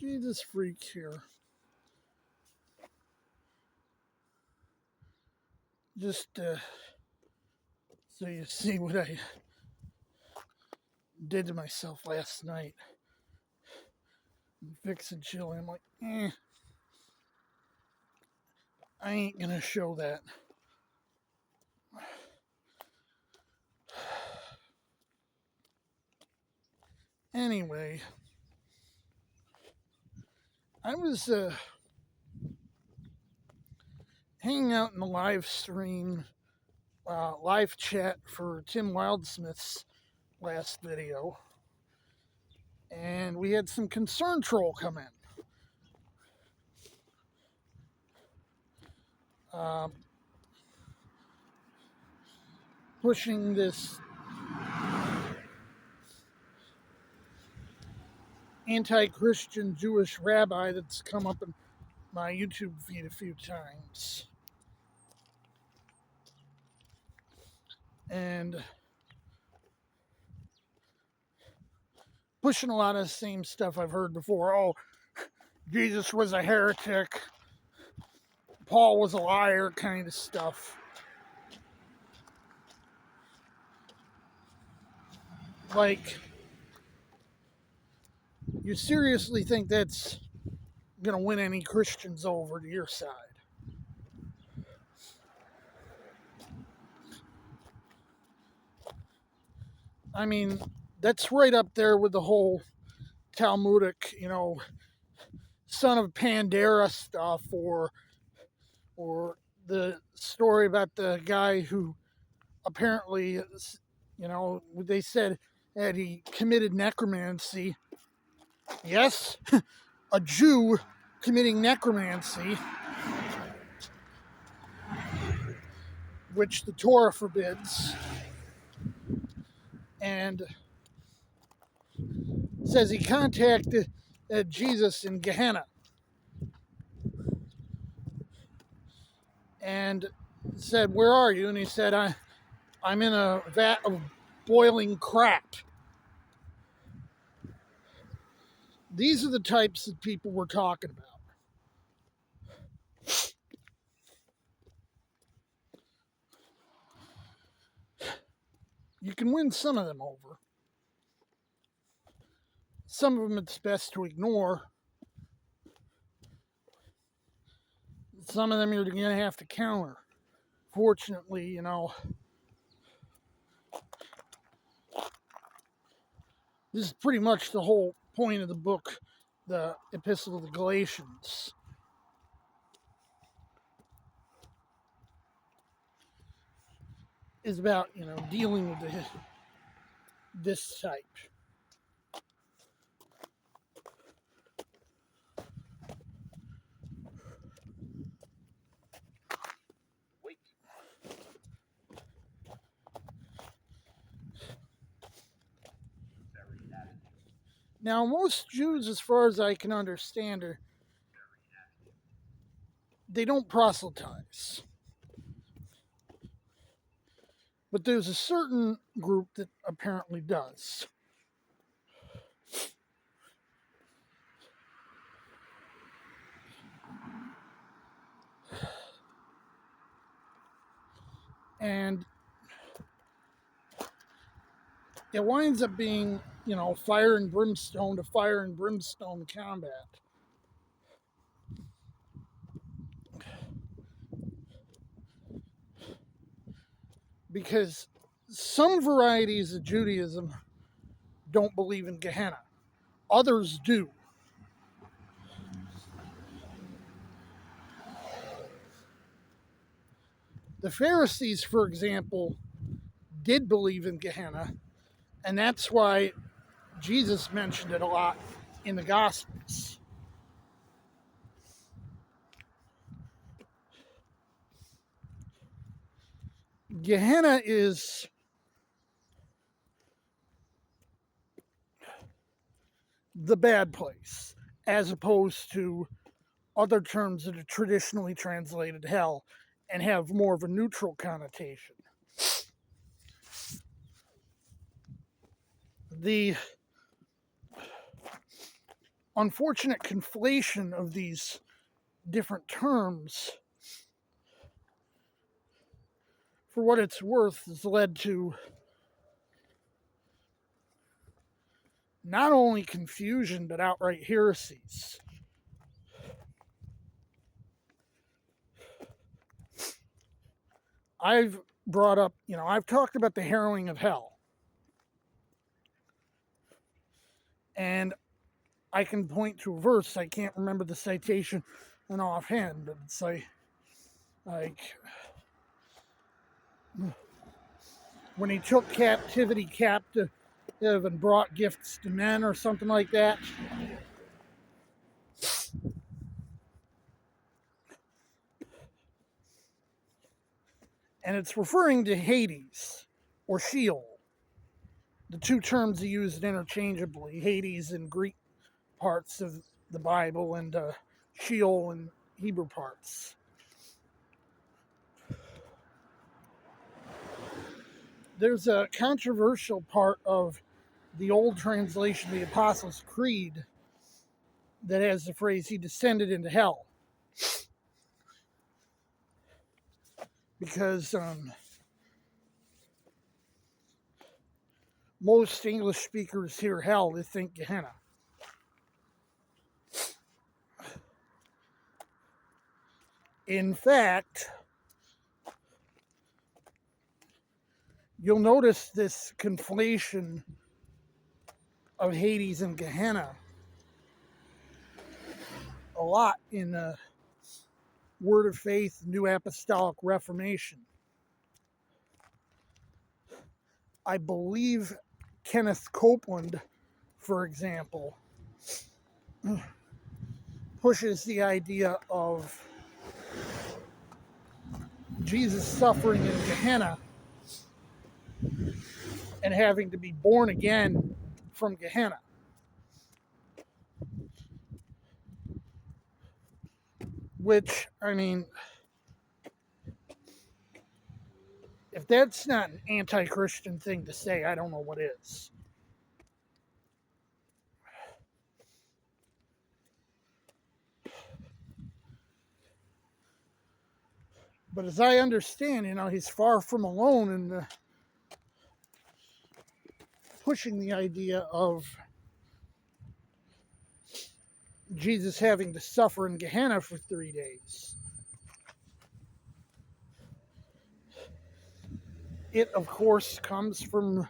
Jesus freak here. Just so you see what I did to myself last night. I'm fixing chili. I'm like, I ain't gonna show that. Anyway, I was hanging out in the live stream, live chat for Tim Wildsmith's last video, and we had some concern troll come in. Pushing this anti-Christian Jewish rabbi that's come up in my YouTube feed a few times. And pushing a lot of the same stuff I've heard before. Oh, Jesus was a heretic. Paul was a liar, kind of stuff. Like, you seriously think that's going to win any Christians over to your side? I mean, that's right up there with the whole Talmudic, son of Pandora stuff, or the story about the guy who apparently, they said that he committed necromancy. Yes, a Jew committing necromancy, which the Torah forbids, and says he contacted Jesus in Gehenna and said, "Where are you?" And he said, I'm in a vat of boiling crap. These are the types of people we're talking about. You can win some of them over. Some of them it's best to ignore. Some of them you're going to have to counter. Fortunately, this is pretty much the whole point of the book, the Epistle of the Galatians. Is about, dealing with this type. Now, most Jews, as far as I can understand, they don't proselytize. But there's a certain group that apparently does. And it winds up being, fire and brimstone to fire and brimstone combat. Because some varieties of Judaism don't believe in Gehenna. Others do. The Pharisees, for example, did believe in Gehenna, and that's why Jesus mentioned it a lot in the Gospels. Gehenna is the bad place, as opposed to other terms that are traditionally translated hell and have more of a neutral connotation. The unfortunate conflation of these different terms, for what it's worth, has led to not only confusion but outright heresies. I've brought up, I've talked about the harrowing of hell. And I can point to a verse. I can't remember the citation and offhand, but it's like when he took captivity captive and brought gifts to men or something like that. And it's referring to Hades or Sheol. The two terms are used interchangeably. Hades in Greek parts of the Bible and Sheol in Hebrew parts. There's a controversial part of the old translation of the Apostles' Creed that has the phrase, he descended into hell. Because most English speakers hear hell, they think Gehenna. In fact, you'll notice this conflation of Hades and Gehenna a lot in the Word of Faith, New Apostolic Reformation. I believe Kenneth Copeland, for example, pushes the idea of Jesus suffering in Gehenna and having to be born again from Gehenna. Which, if that's not an anti-Christian thing to say, I don't know what is. But as I understand, he's far from alone in pushing the idea of Jesus having to suffer in Gehenna for 3 days. It, of course, comes from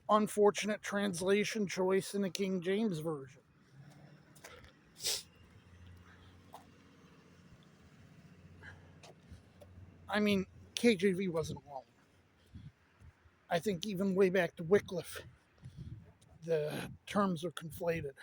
unfortunate translation choice in the King James Version. KJV wasn't alone. I think even way back to Wycliffe, the terms are conflated.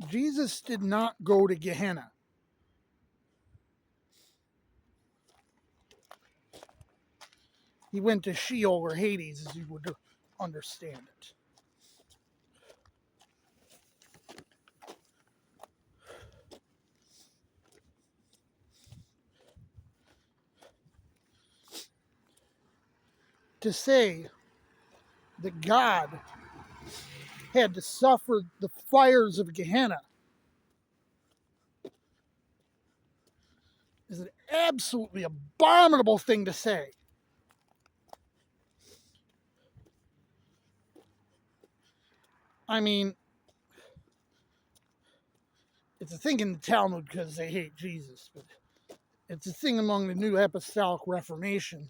Jesus did not go to Gehenna. He went to Sheol or Hades, as you would understand it. To say that God had to suffer the fires of Gehenna is an absolutely abominable thing to say. It's a thing in the Talmud because they hate Jesus, but it's a thing among the New Apostolic Reformation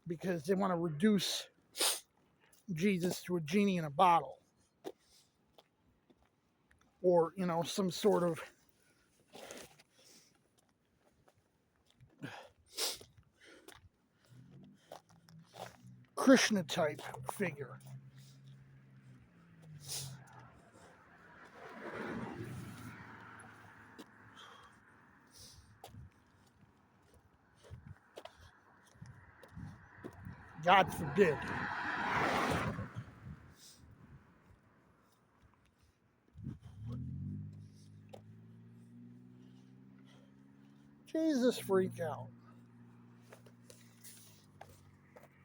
because they want to reduce Jesus to a genie in a bottle. Or, some sort of Krishna type figure. God forbid. Jesus freak out.